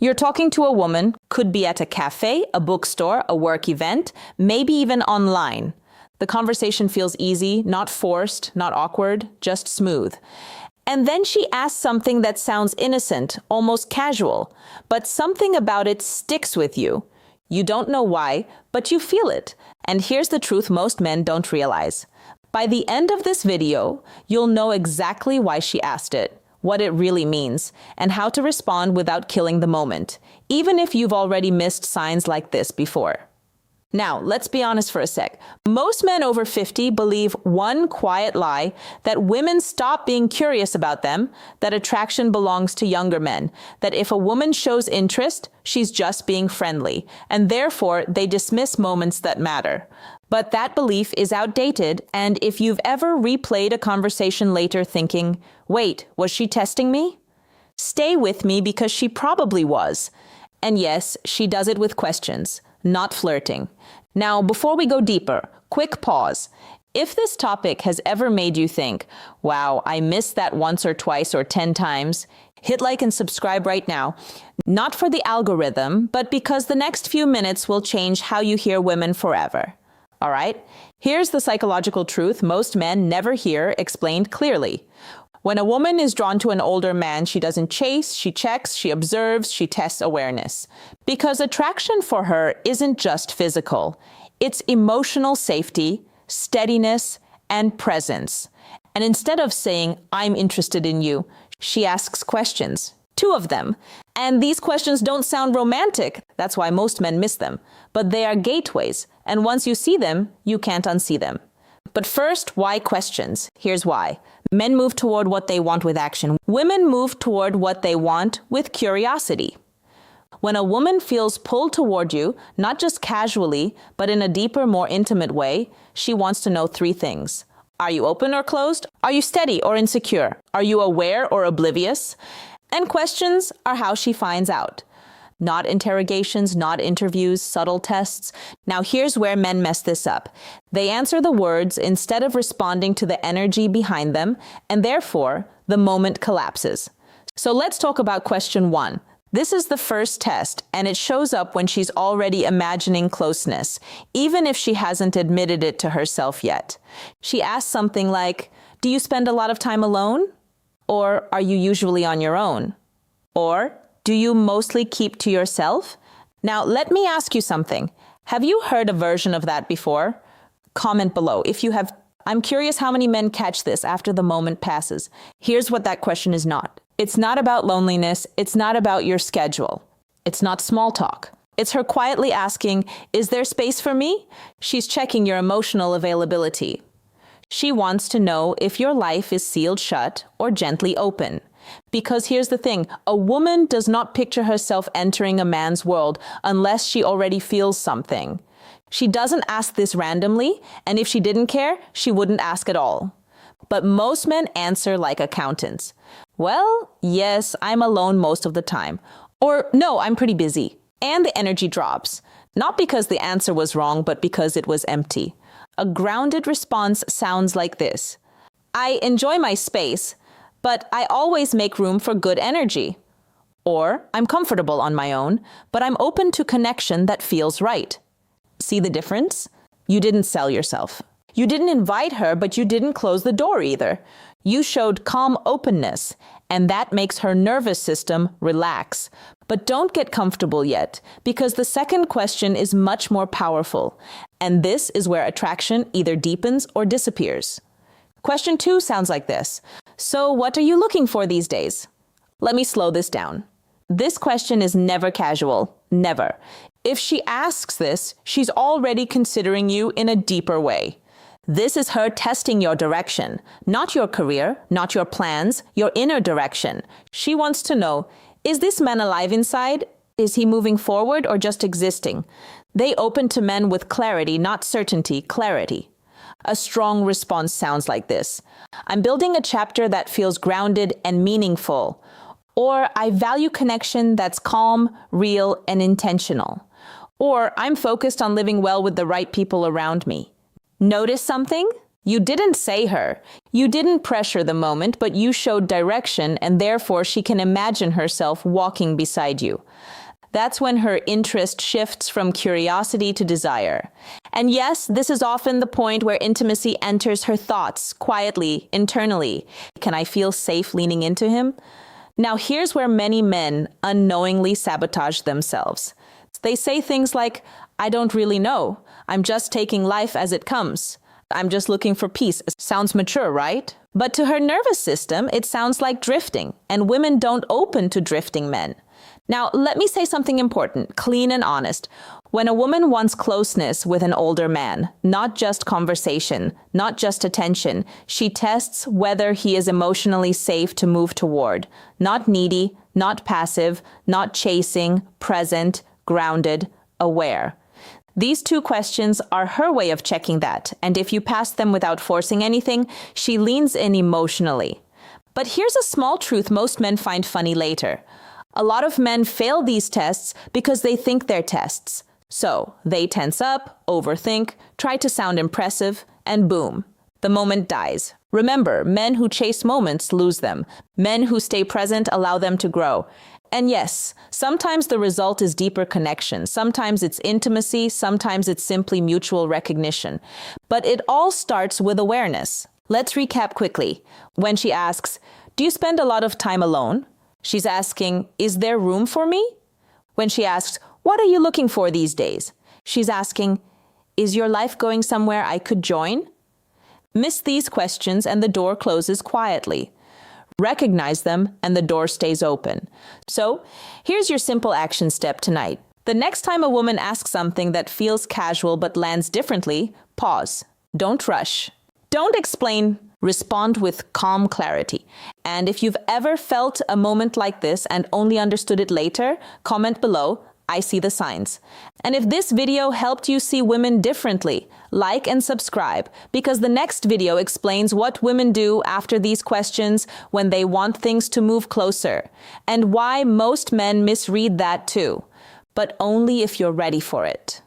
You're talking to a woman, could be at a cafe, a bookstore, a work event, maybe even online. The conversation feels easy, not forced, not awkward, just smooth. And then she asks something that sounds innocent, almost casual, but something about it sticks with you. You don't know why, but you feel it. And here's the truth most men don't realize. By the end of this video, you'll know exactly why she asked it, what it really means, and how to respond without killing the moment, even if you've already missed signs like this before. Now, let's be honest for a sec. Most men over 50 believe one quiet lie, that women stop being curious about them, that attraction belongs to younger men, that if a woman shows interest, she's just being friendly, and therefore they dismiss moments that matter. But that belief is outdated, and if you've ever replayed a conversation later thinking, wait, was she testing me? Stay with me because she probably was. And yes, she does it with questions, not flirting. Now, before we go deeper, quick pause. If this topic has ever made you think, wow, I missed that once or twice or 10 times, hit like and subscribe right now. Not for the algorithm, but because the next few minutes will change how you hear women forever. All right? Here's the psychological truth most men never hear explained clearly. When a woman is drawn to an older man, she doesn't chase, she checks, she observes, she tests awareness. Because attraction for her isn't just physical. It's emotional safety, steadiness, and presence. And instead of saying, I'm interested in you, she asks questions. 2 of them. And these questions don't sound romantic. That's why most men miss them. But they are gateways. And once you see them, you can't unsee them. But first, why questions? Here's why. Men move toward what they want with action. Women move toward what they want with curiosity. When a woman feels pulled toward you, not just casually, but in a deeper, more intimate way, she wants to know 3 things. Are you open or closed? Are you steady or insecure? Are you aware or oblivious? And questions are how she finds out. Not interrogations, not interviews, subtle tests. Now here's where men mess this up. They answer the words instead of responding to the energy behind them, and therefore, the moment collapses. So let's talk about question 1. This is the first test, and it shows up when she's already imagining closeness, even if she hasn't admitted it to herself yet. She asks something like, do you spend a lot of time alone? Or are you usually on your own? Or do you mostly keep to yourself? Now, let me ask you something. Have you heard a version of that before? Comment below if you have. I'm curious how many men catch this after the moment passes. Here's what that question is not. It's not about loneliness. It's not about your schedule. It's not small talk. It's her quietly asking, is there space for me? She's checking your emotional availability. She wants to know if your life is sealed shut or gently open. Because here's the thing, a woman does not picture herself entering a man's world unless she already feels something. She doesn't ask this randomly, and if she didn't care, she wouldn't ask at all. But most men answer like accountants. Well, yes, I'm alone most of the time. Or no, I'm pretty busy. And the energy drops. Not because the answer was wrong, but because it was empty. A grounded response sounds like this. I enjoy my space, but I always make room for good energy. Or, I'm comfortable on my own, but I'm open to connection that feels right. See the difference? You didn't sell yourself. You didn't invite her, but you didn't close the door either. You showed calm openness, and that makes her nervous system relax. But don't get comfortable yet, because the second question is much more powerful. And this is where attraction either deepens or disappears. Question 2 sounds like this. So what are you looking for these days? Let me slow this down. This question is never casual. Never. If she asks this, she's already considering you in a deeper way. This is her testing your direction, not your career, not your plans, your inner direction. She wants to know, is this man alive inside? Is he moving forward or just existing? They open to men with clarity, not certainty, clarity. A strong response sounds like this. I'm building a chapter that feels grounded and meaningful. Or I value connection that's calm, real, and intentional. Or I'm focused on living well with the right people around me. Notice something? You didn't say her. You didn't pressure the moment, but you showed direction, and therefore she can imagine herself walking beside you. That's when her interest shifts from curiosity to desire. And yes, this is often the point where intimacy enters her thoughts, quietly, internally. Can I feel safe leaning into him? Now here's where many men unknowingly sabotage themselves. They say things like, I don't really know. I'm just taking life as it comes. I'm just looking for peace. Sounds mature, right? But to her nervous system, it sounds like drifting, and women don't open to drifting men. Now, let me say something important, clean and honest. When a woman wants closeness with an older man, not just conversation, not just attention, she tests whether he is emotionally safe to move toward. Not needy, not passive, not chasing, present, grounded, aware. These two questions are her way of checking that, and if you pass them without forcing anything, she leans in emotionally. But here's a small truth most men find funny later. A lot of men fail these tests because they think they're tests. So they tense up, overthink, try to sound impressive, and boom, the moment dies. Remember, men who chase moments lose them. Men who stay present allow them to grow. And yes, sometimes the result is deeper connection. Sometimes it's intimacy. Sometimes it's simply mutual recognition. But it all starts with awareness. Let's recap quickly. When she asks, do you spend a lot of time alone? She's asking, is there room for me? When she asks, what are you looking for these days? She's asking, is your life going somewhere I could join? Miss these questions and the door closes quietly. Recognize them and the door stays open. So, here's your simple action step tonight. The next time a woman asks something that feels casual but lands differently, pause. Don't rush. Don't explain. Respond with calm clarity. And if you've ever felt a moment like this and only understood it later, comment below, I see the signs. And if this video helped you see women differently, like and subscribe, because the next video explains what women do after these questions when they want things to move closer, and why most men misread that too, but only if you're ready for it.